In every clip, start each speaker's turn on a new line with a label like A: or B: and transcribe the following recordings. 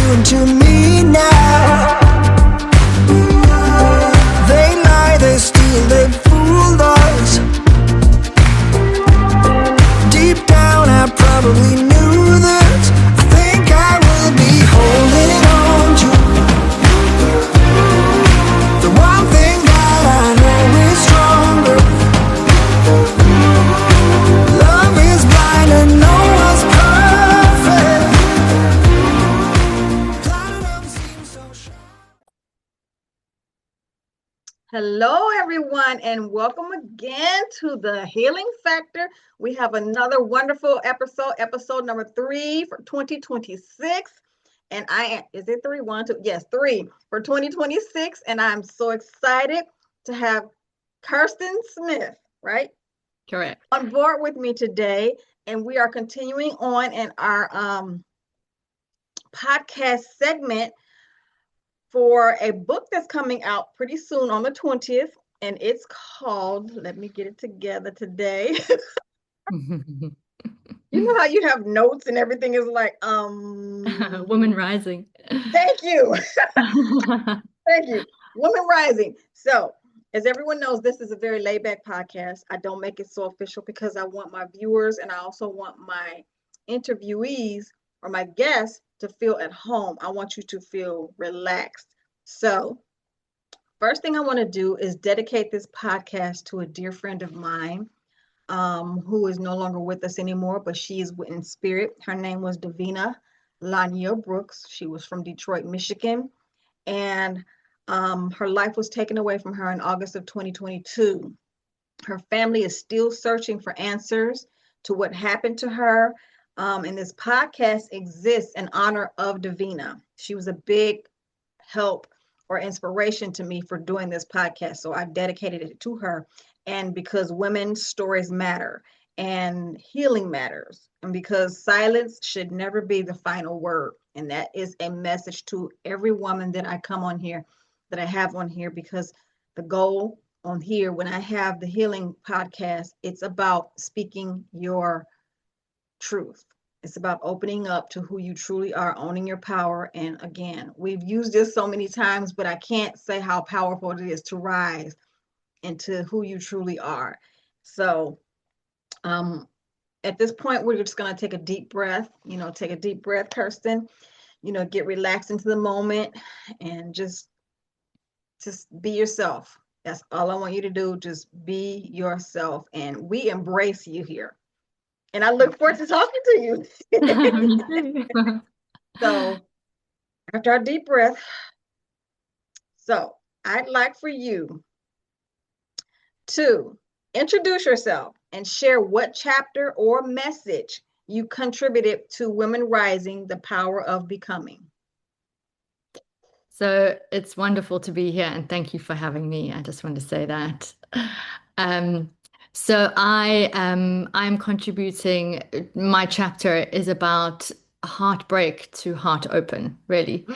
A: immune to me now. They lie, they steal, they fooled us. Deep down I probably knew this. I think I will be holding on to the one thing that I know is stronger. Love is blind and no one's perfect. Platinum seems so sharp.
B: Hello, everyone, and welcome again to the Healing Factor. We have another wonderful episode number 3 for 2026. And is it 3? 1, 2? Yes, 3 for 2026. And I'm so excited to have Kirsten Smith, right?
C: Correct.
B: On board with me today. And we are continuing on in our podcast segment for a book that's coming out pretty soon on the 20th, and it's called, let me get it together today. You know how you have notes and everything is like,
C: Women Rising.
B: Thank you. Thank you. Women Rising. So, as everyone knows, this is a very laid back podcast. I don't make it so official because I want my viewers and I also want my interviewees or my guests to feel at home. I want you to feel relaxed. So, first thing I want to do is dedicate this podcast to a dear friend of mine who is no longer with us anymore, but she is in spirit. Her name was Davina Lanier Brooks. She was from Detroit, Michigan, and her life was taken away from her in August of 2022. Her family is still searching for answers to what happened to her. And this podcast exists in honor of Davina. She was a big help or inspiration to me for doing this podcast. So I dedicated it to her. And because women's stories matter and healing matters, and because silence should never be the final word. And that is a message to every woman that I come on here, that I have on here, because the goal on here, when I have the healing podcast, it's about speaking your truth. It's about opening up to who you truly are, owning your power. And again, we've used this so many times, but I can't say how powerful it is to rise into who you truly are. So at this point, we're just going to take a deep breath, take a deep breath, Kirsten, get relaxed into the moment and just be yourself. That's all I want you to do. Just be yourself. And we embrace you here. And I look forward to talking to you.
C: Me too.
B: So after our deep breath, so I'd like for you to introduce yourself and share what chapter or message you contributed to Women Rising, the Power of Becoming.
C: So it's wonderful to be here, and thank you for having me. I just want to say that. So I'm contributing. My chapter is about heartbreak to heart open, really.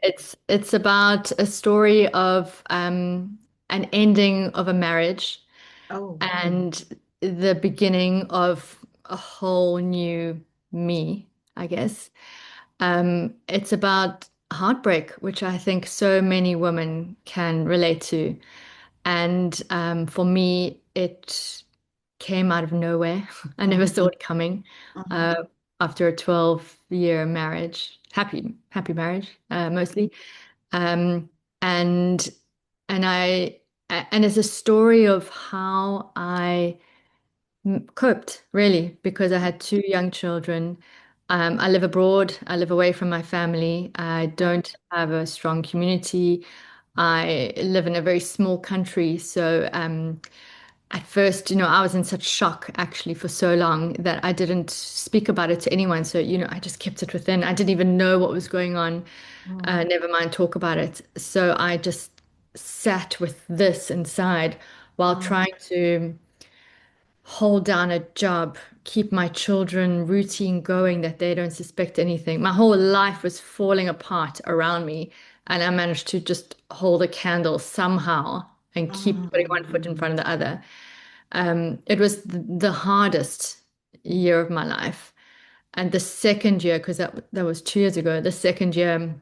C: It's about a story of an ending of a marriage and the beginning of a whole new me, I guess. It's about heartbreak, which I think so many women can relate to. And for me, it came out of nowhere. I never saw it coming. After a 12-year marriage, happy marriage, mostly. And it's a story of how I coped, really, because I had 2 young children. I live abroad. I live away from my family. I don't have a strong community. I live in a very small country. So at first, I was in such shock actually for so long that I didn't speak about it to anyone. So, I just kept it within. I didn't even know what was going on, never mind talk about it. So I just sat with this inside while trying to hold down a job, keep my children routine going, that they don't suspect anything. My whole life was falling apart around me, and I managed to just hold a candle somehow and keep putting one foot in front of the other. It was the hardest year of my life. And the second year, because that was 2 years ago, the second year,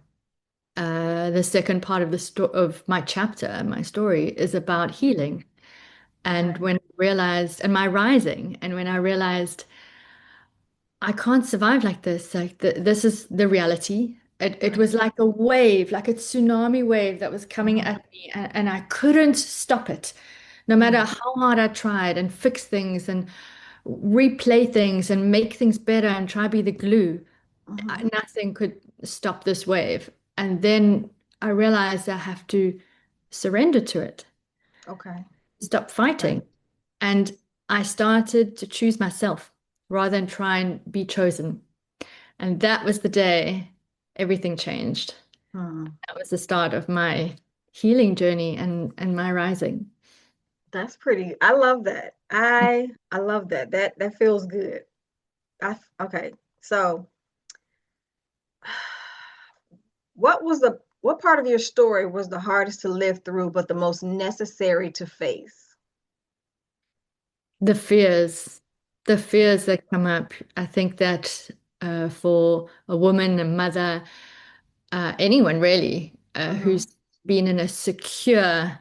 C: the second part of the of my chapter, my story is about healing. And
B: Okay.
C: when I realized, and my rising, and when I realized I can't survive like this, like this is the reality. It
B: Right.
C: was like a wave, like a tsunami wave that was coming
B: Mhm.
C: at me, and I couldn't stop it. No matter
B: Mhm.
C: how hard I tried and fix things and replay things and make things better and try to be the glue,
B: Mhm.
C: nothing could stop this wave. And then I realized I have to surrender to it,
B: Okay.
C: stop
B: Okay.
C: fighting. And I started to choose myself rather than try and be chosen. And that was the day everything changed.
B: Hmm.
C: That was the start of my healing journey and my rising.
B: That's pretty. I love that. I love that. That feels good. Okay. So, what part of your story was the hardest to live through, but the most necessary to face?
C: The fears, the fears that come up, I think that for a woman, a mother, anyone really,
B: Mm-hmm.
C: who's been in a secure,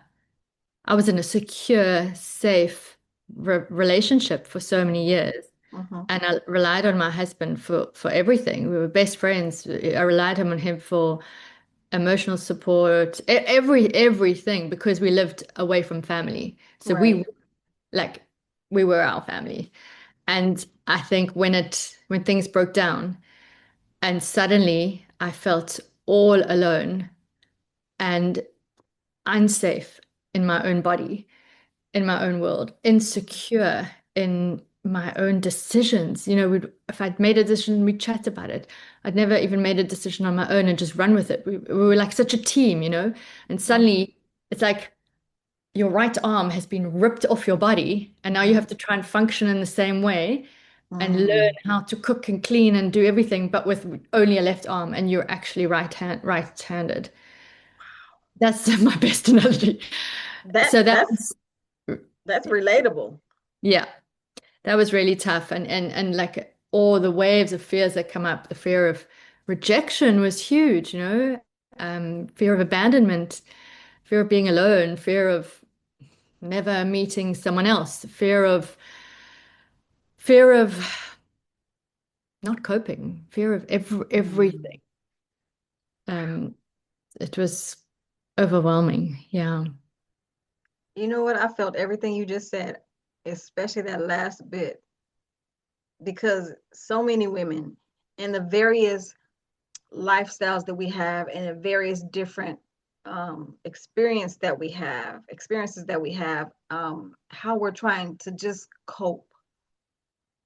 C: I was in a secure, safe relationship for so many years.
B: Mm-hmm.
C: And I relied on my husband for everything. We were best friends. I relied on him for emotional support, everything because we lived away from family. So
B: Right.
C: like we were our family. And I think when things broke down and suddenly I felt all alone and unsafe in my own body, in my own world, insecure in my own decisions. If I'd made a decision, we'd chat about it. I'd never even made a decision on my own and just run with it. We were like such a team. And
B: Mm-hmm.
C: suddenly it's like your right arm has been ripped off your body, and now you
B: Mm-hmm.
C: have to try and function in the same way and learn
B: Mm.
C: how to cook and clean and do everything, but with only a left arm, and you're actually right-handed. That's my best analogy.
B: That
C: So that
B: that's
C: was,
B: that's relatable.
C: yeah, that was really tough. And like all the waves of fears that come up, the fear of rejection was huge. Fear of abandonment, fear of being alone, fear of never meeting someone else, fear of not coping, fear of
B: Mm.
C: everything. Um, it was overwhelming. Yeah.
B: You know what? I felt everything you just said, especially that last bit, because so many women in the various lifestyles that we have and the various different experiences that we have, how we're trying to just cope.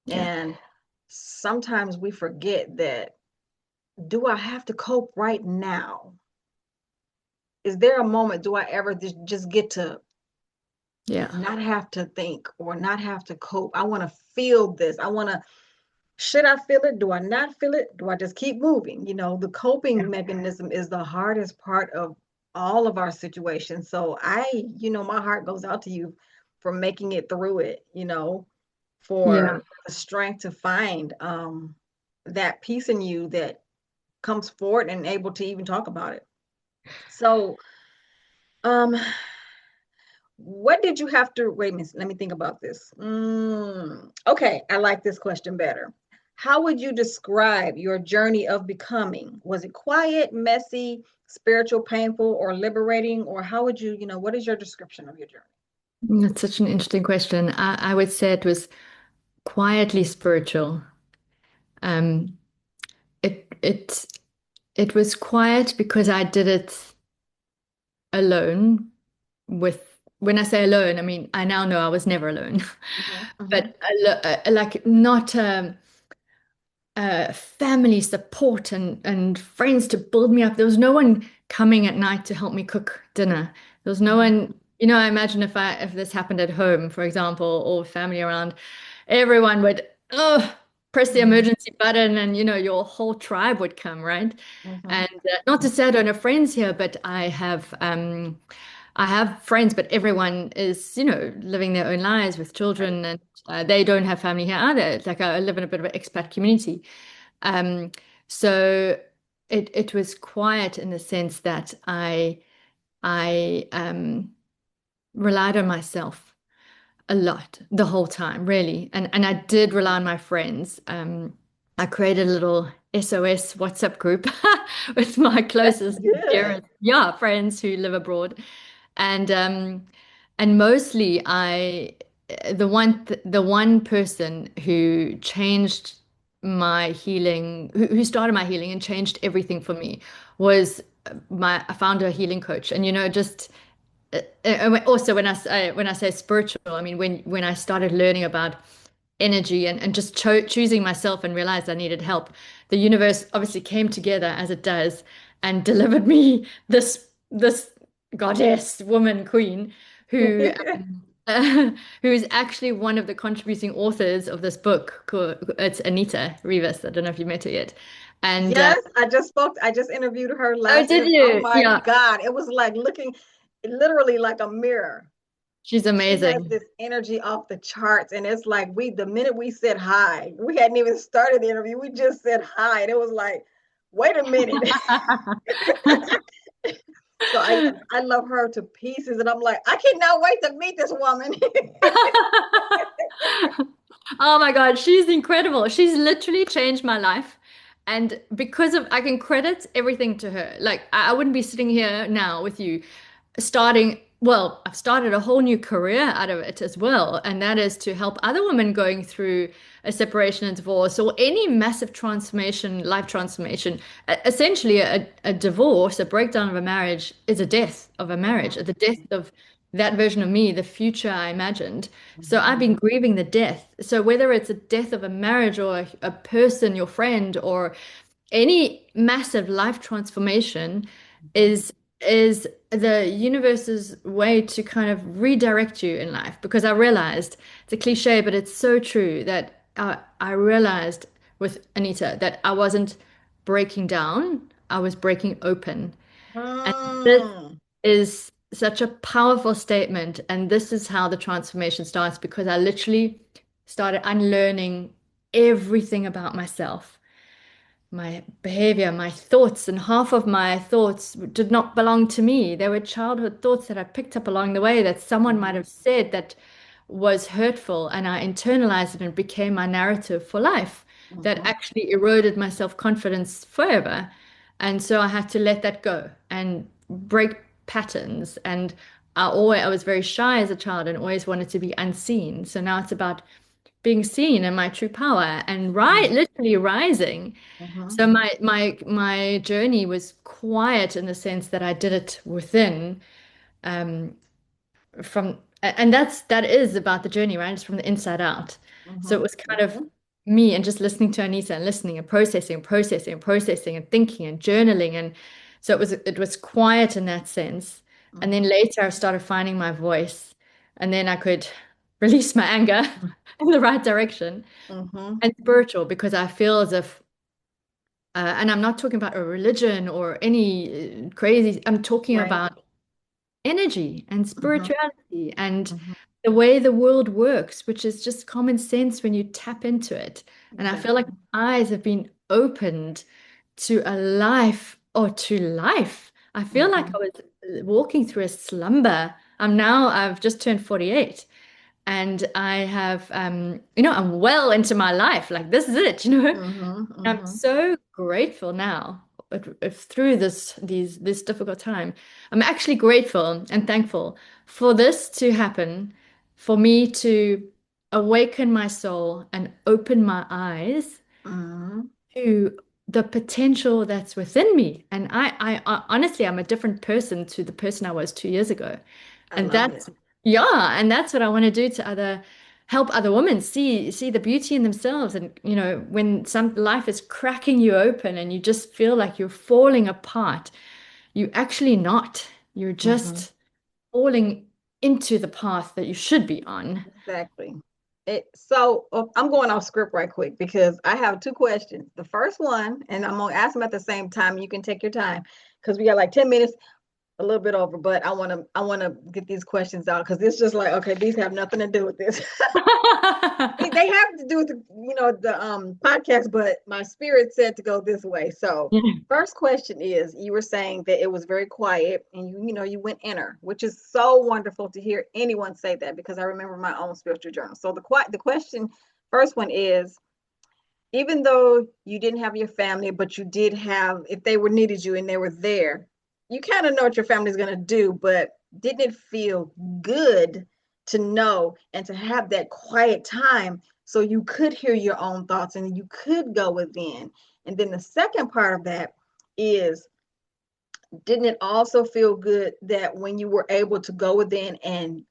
C: Yeah.
B: And sometimes we forget that, do I have to cope right now? Is there a moment, do I ever just get to
C: Yeah.
B: not have to think or not have to cope? I want to feel this. Should I feel it? Do I not feel it? Do I just keep moving? The coping mechanism is the hardest part of all of our situations. So my heart goes out to you for making it through it,
C: Yeah.
B: for the strength to find that peace in you that comes forward and able to even talk about it. So, um, what did you have to wait a minute? Let me think about this. Okay, I like this question better. How would you describe your journey of becoming? Was it quiet, messy, spiritual, painful, or liberating? Or how would what is your description of your journey?
C: That's such an interesting question. I would say it was quietly spiritual. Um, it it it was quiet because I did it alone with when I say alone, I mean I now know I was never alone.
B: Mm-hmm, mm-hmm,
C: But like not family support and friends to build me up. There was no one coming at night to help me cook dinner. There was no
B: mm-hmm,
C: one, I imagine if this happened at home, for example, or family around, everyone would press the
B: mm-hmm,
C: emergency button and your whole tribe would come, right?
B: mm-hmm,
C: And not to say I don't have friends here, but I have I have friends, but everyone is, living their own lives with
B: Right.
C: children, and they don't have family here either. It's like I live in a bit of an expat community. Um, so it was quiet in the sense that I relied on myself a lot the whole time, really. And I did rely on my friends. I created a little SOS WhatsApp group with my
B: That's
C: closest,
B: good.
C: dearest, yeah, friends who live abroad. And mostly the one person who changed my healing, who started my healing and changed everything for me was I found a healing coach. And just also when I say spiritual, I mean when I started learning about energy and just choosing myself and realized I needed help, the universe obviously came together as it does and delivered me this goddess woman queen who who's actually one of the contributing authors of this book. It's Anita Rivas. I don't know if you met her yet. And
B: Yes, I just interviewed her
C: oh,
B: last
C: did
B: interview. Oh
C: you?
B: my
C: Yeah,
B: God. It was like looking literally like a mirror.
C: she's
B: She has
C: amazing.
B: this energy off the charts. And it's like the minute we said hi, we hadn't even started the interview. We just said hi. And it was like, wait a minute. So I love her to pieces. And I'm like, I cannot wait to meet this woman.
C: Oh my God, she's incredible. She's literally changed my life. And because of, I can credit everything to her. Like, I wouldn't be sitting here now with you I've started a whole new career out of it as well. And that is to help other women going through a separation and divorce or any massive transformation, life transformation. Essentially, a divorce, a breakdown of a marriage is a death of a marriage,
B: Mhm,
C: the death of that version of me, the future I imagined. So
B: mhm,
C: I've been grieving the death. So whether it's a death of a marriage or a person, your friend, or any massive life transformation
B: mhm,
C: is the universe's way to kind of redirect you in life. Because I realized it's a cliche, but it's so true that I realized with Anita that I wasn't breaking down, I was breaking open. And this
B: mhm.
C: is such a powerful statement. And this is how the transformation starts because I literally started unlearning everything about myself, my behavior, my thoughts, and half of my thoughts did not belong to me. They were childhood thoughts that I picked up along the way that someone might
B: Mhm,
C: have said that was hurtful, and I internalized it and it became my narrative for life that
B: mhm,
C: actually eroded my self-confidence forever. And so I had to let that go and break patterns. And I was very shy as a child and always wanted to be unseen. So now it's about being seen in my true power and
B: mhm,
C: literally rising.
B: mhm,
C: So my journey was quiet in the sense that I did it within, um, and that is about the journey, right? It's from the inside out. So it
B: mhm,
C: was kind of
B: mhm,
C: me and just listening to Anita and listening and processing and processing and processing and thinking and journaling. And so it was quiet in that sense. And then
B: mhm,
C: later I started finding my voice, and then I could release my anger in the right direction
B: mhm.
C: and spiritual because I feel as if and I'm not talking about a religion or any crazy, I'm talking
B: Right.
C: about energy and
B: Mhm,
C: spirituality and
B: mhm.
C: the way the world works, which is just common sense when you tap into it. And I feel like
B: Exactly.
C: my eyes have been opened to a life or to life. I feel like
B: Mhm,
C: I was walking through a slumber. I've just turned 48 and I have, I'm well into my life. Like this is it.
B: mhm,
C: I'm
B: mhm,
C: so grateful now if through this difficult time. I'm actually grateful and thankful for this to happen, for me to awaken my soul and open my eyes
B: mhm.
C: to the potential that's within me. And I honestly, I'm a different person to the person I was 2 years ago.
B: I
C: And
B: love it.
C: yeah, and that's what I want to do to help other women see the beauty in themselves. And when some life is cracking you open and you just feel like you're falling apart, you actually not. You're
B: Mhm.
C: just falling into the path that you should be on.
B: Exactly. I'm going off script right quick because I have two questions. The first one, and I'm gonna ask them at the same time. You can take your time because we got like 10 minutes. a little bit over, but I want to get these questions out because it's just like, okay, these have nothing to do with this. They have to do with the podcast, but my spirit said to go this way. So first question is, you were saying that it was very quiet and you went inner, which is so wonderful to hear anyone say that because I remember my own spiritual journal. So the question, first one is, even though you didn't have your family, but you did have, if they were needed you and they were there, you kind of know what your family's going to do, but didn't it feel good to know and to have that quiet time so you could hear your own thoughts and you could go within? And then the second part of that is, didn't it also feel good that when you were able to go within, and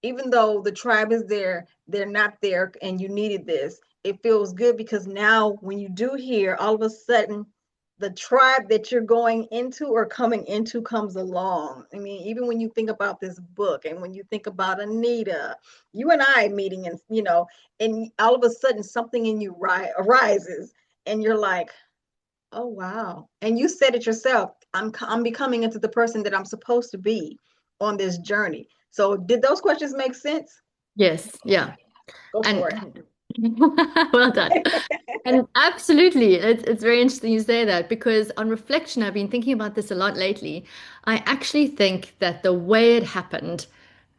B: even though the tribe is there, they're not there and you needed this, it feels good because now when you do hear, all of a sudden the tribe that you're going into or coming into comes along. I mean, even when you think about this book and when you think about Anita, you and I meeting, and all of a sudden something in you arises and you're like, oh wow. And you said it yourself, I'm becoming into the person that I'm supposed to be on this journey. So did those questions make sense?
C: Yes, yeah.
B: Go
C: And
B: for it.
C: well done. And absolutely, it's very interesting you say that because on reflection, I've been thinking about this a lot lately. I actually think that the way it happened,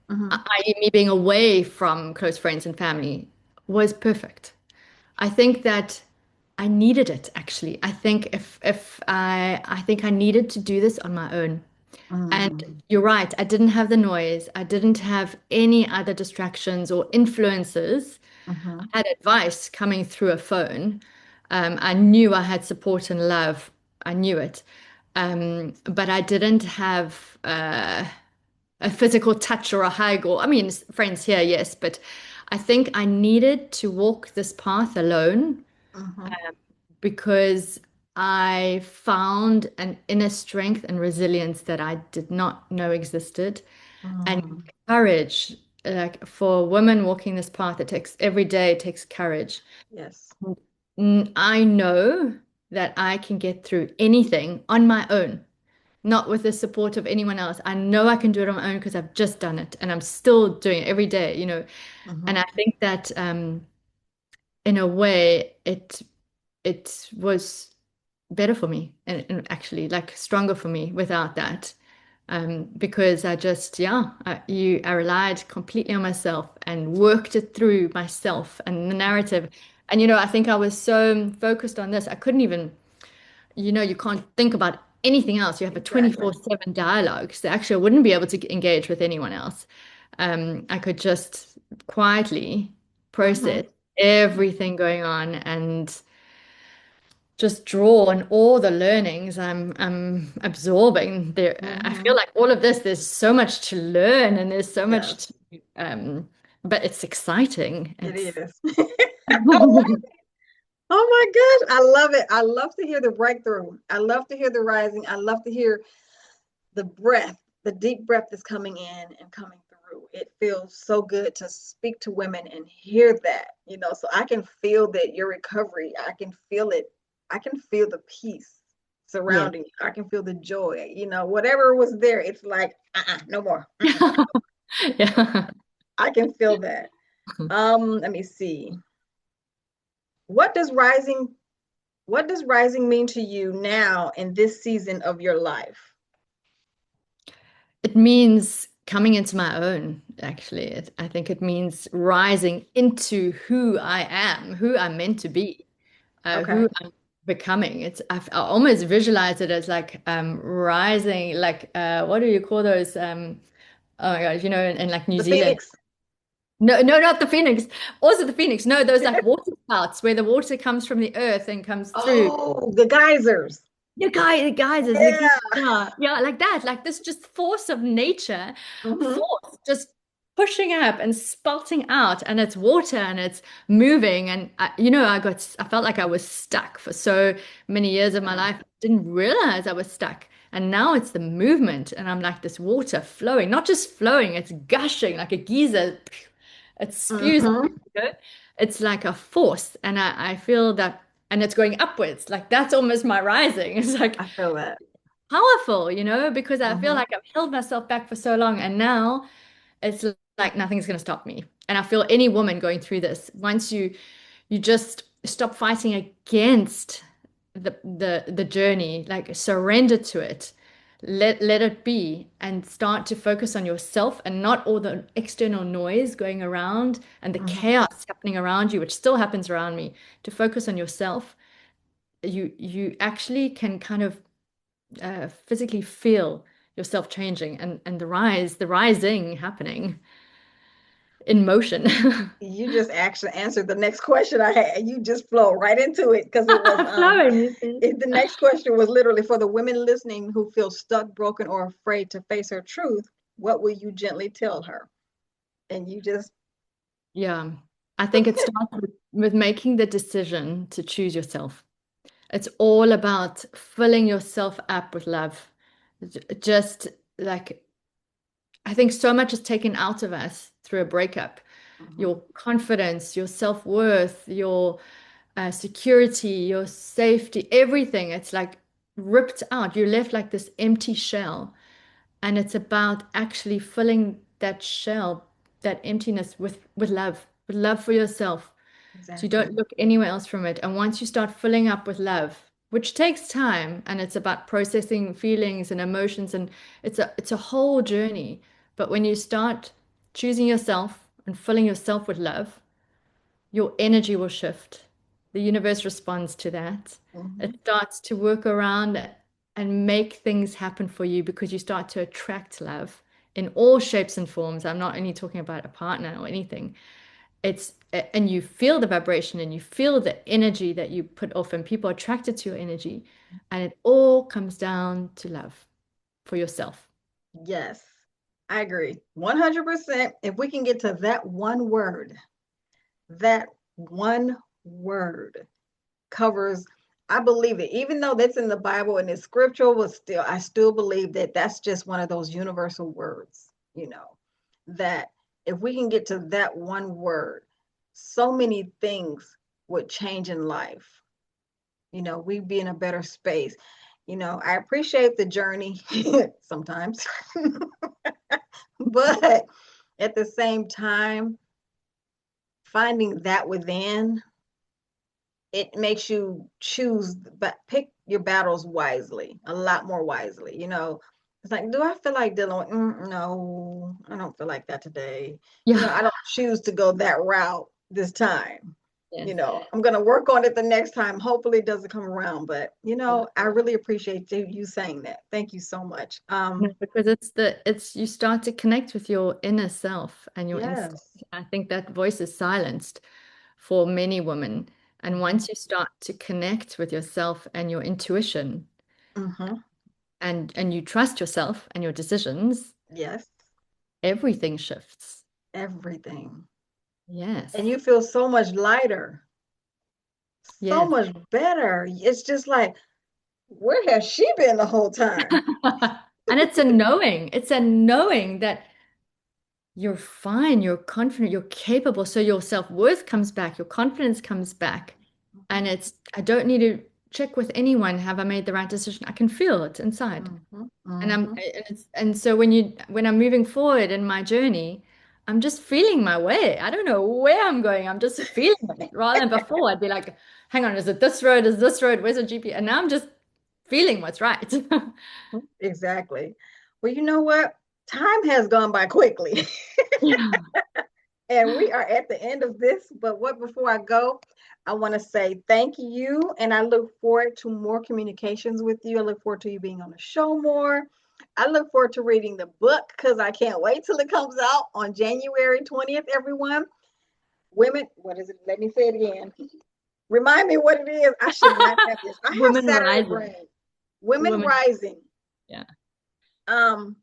B: Mm-hmm.
C: i.e., me being away from close friends and family, was perfect. I think that I needed it actually. I think if I think I needed to do this on my own. And
B: Mm-hmm.
C: you're right, I didn't have the noise. I didn't have any other distractions or influences.
B: Mm-hmm.
C: I had advice coming through a phone. I knew I had support and love. I knew it. But I didn't have a physical touch or a hug, or I mean, friends here, yes, but I think I needed to walk this path alone
B: Mm-hmm.
C: because I found an inner strength and resilience that I did not know existed, and
B: Mm-hmm.
C: courage. Like for women walking this path, it takes every day, it takes courage.
B: Yes.
C: I know that I can get through anything on my own, not with the support of anyone else. I know I can do it on my own because I've just done it and I'm still doing it every day. And
B: Mm-hmm.
C: I think that in a way it was better for me and actually like stronger for me without that. Because I just, yeah, I relied completely on myself and worked it through myself and the narrative. And, I think I was so focused on this, I couldn't even, you can't think about anything else. You have a
B: Exactly.
C: 24/7 dialogue. So actually, I wouldn't be able to engage with anyone else. I could just quietly
B: Mm-hmm.
C: process everything going on and just draw on all the learnings I'm absorbing there. I feel
B: Mm-hmm.
C: like all of this, there's so much to learn and there's so much
B: Yes,
C: to but it's exciting.
B: it
C: It's
B: is. Oh my gosh, I love it. I love to hear the breakthrough. I love to hear the rising. I love to hear the breath, the deep breath that's coming in and coming through. It feels so good to speak to women and hear that, so I can feel that your recovery. I can feel it. I can feel the peace
C: yeah.
B: surrounding you. I can feel the joy, whatever was there. It's like, no more.
C: Yeah.
B: I can feel that. Let me see. What does rising what does rising mean to you now in this season of your life?
C: It means coming into my own, actually. I think it means rising into who I am, who I'm meant to be,
B: Okay.
C: who I'm becoming. I almost visualize it as like rising, like what do you call those? Oh my gosh, in like New
B: The
C: Zealand.
B: Phoenix.
C: No, no, not the Phoenix. Also the Phoenix. No, those like water spouts where the water comes from the earth and comes through.
B: Oh, the geysers.
C: The guys is like,
B: Yeah.
C: yeah, like that, like this just force of nature,
B: Hmm.
C: force just pushing up and spouting out, and it's water and it's moving. And I felt like I was stuck for so many years of my life. Didn't realize I was stuck. And now it's the movement, and I'm like this water flowing, not just flowing, it's gushing like a geyser. It spews out,
B: Hmm.
C: you know? It's like a force, and I feel that, and it's going upwards. Like that's almost my rising. It's like
B: I feel that.
C: powerful, because I feel
B: Mm-hmm.
C: like I've held myself back for so long, and now it's like nothing's going to stop me. And I feel any woman going through this, once you just stop fighting against the journey, like surrender to it, let it be, and start to focus on yourself and not all the external noise going around and the
B: Mm-hmm.
C: chaos happening around you, which still happens around me. To focus on yourself, you actually can kind of physically feel yourself changing, and the rising happening in motion.
B: You just actually answered the next question I had. You just flow right into it because it was
C: Flowing, you see.
B: the next question was literally for the women listening who feel stuck, broken, or afraid to face her truth. What will you gently tell her? And you just
C: Yeah, I think it starts with making the decision to choose yourself. It's all about filling yourself up with love. Just like, I think so much is taken out of us through a breakup.
B: Mhm.
C: Your confidence, your self-worth, your security, your safety, everything. It's like ripped out. You're left like this empty shell. And it's about actually filling that shell, that emptiness with love for yourself. So you
B: Exactly.
C: don't look anywhere else from it. And once you start filling up with love, which takes time, and it's about processing feelings and emotions, and it's a whole journey. But when you start choosing yourself and filling yourself with love, your energy will shift. The universe responds to that. It
B: Mhm.
C: starts to work around and make things happen for you because you start to attract love in all shapes and forms. I'm not only talking about a partner or anything. And you feel the vibration and you feel the energy that you put off, and people are attracted to your energy. And it all comes down to love for yourself.
B: Yes, I agree. 100%. If we can get to that one word covers, I believe it. Even though that's in the Bible and it's scriptural, but still, I still believe that that's just one of those universal words, that if we can get to that one word, so many things would change in life. We'd be in a better space. I appreciate the journey sometimes, but at the same time, finding that within, it makes you choose, but pick your battles wisely, a lot more wisely. It's like, do I feel like dealing with, no, I don't feel like that today.
C: Yeah.
B: I don't choose to go that route this time.
C: Yes.
B: I'm going to work on it the next time. Hopefully it doesn't come around, but I really appreciate you saying that. Thank you so much.
C: No, because it's you start to connect with your inner self and your instinct.
B: Yes.
C: I think that voice is silenced for many women. And once you start to connect with yourself and your intuition,
B: Mm-hmm.
C: and you trust yourself and your decisions,
B: Yes.
C: everything shifts.
B: Everything. And
C: Yes.
B: you feel so much lighter, so
C: Yes.
B: much better. It's just like, where has she been the whole time?
C: And it's a knowing. It's a knowing that you're fine, you're confident, you're capable. So your self-worth comes back, your confidence comes back. And I don't need to check with anyone, have I made the right decision? I can feel it inside.
B: Mm-hmm.
C: And
B: Mm-hmm.
C: so when I'm moving forward in my journey, I'm just feeling my way. I don't know where I'm going. I'm just feeling it. Rather than before, I'd be like, hang on, is it this road? Is this road? Where's the GPS? And now I'm just feeling what's right.
B: Exactly. Well, you know what? Time has gone by quickly.
C: Yeah.
B: And we are at the end of this. But before I go, I want to say thank you. And I look forward to more communications with you. I look forward to you being on the show more. I look forward to reading the book because I can't wait till it comes out on January 20th, everyone. Women, what is it? Let me say it again. Remind me what it is. I should not have this. I have
C: Woman
B: Saturday
C: rising.
B: brain. Women
C: Woman.
B: rising.
C: Yeah.
B: Um,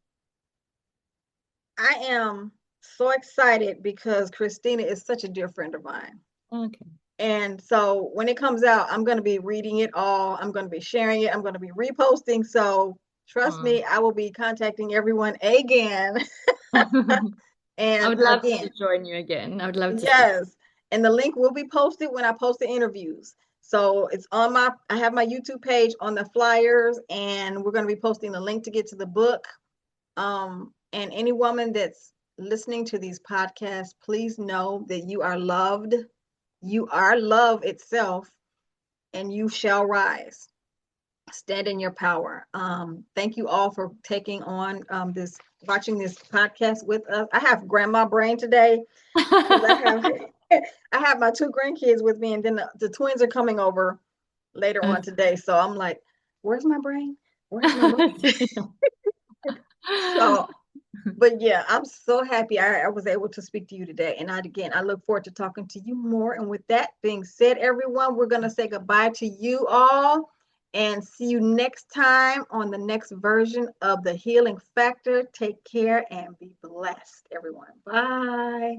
B: I am so excited because Christina is such a dear friend of mine.
C: Okay.
B: And so when it comes out, I'm going to be reading it all. I'm going to be sharing it. I'm going to be reposting. So trust
C: Aw.
B: me, I will be contacting everyone again.
C: I
B: And
C: would love
B: again,
C: to join you again. I would love to speak.
B: yes. And the link will be posted when I post the interviews. So it's on I have my YouTube page on the flyers, and we're going to be posting the link to get to the book. And any woman that's listening to these podcasts, please know that you are loved. You are love itself, and you shall rise. Stand in your power. Thank you all for taking on watching this podcast with us. I have grandma brain today because I have my 2 grandkids with me, and then the twins are coming over later on today. So I'm like, where's my brain? Where's my brain? So, but yeah, I'm so happy I was able to speak to you today. And I look forward to talking to you more. And with that being said, everyone, we're going to say goodbye to you all and see you next time on the next version of The Healing Factor. Take care and be blessed, everyone. Bye.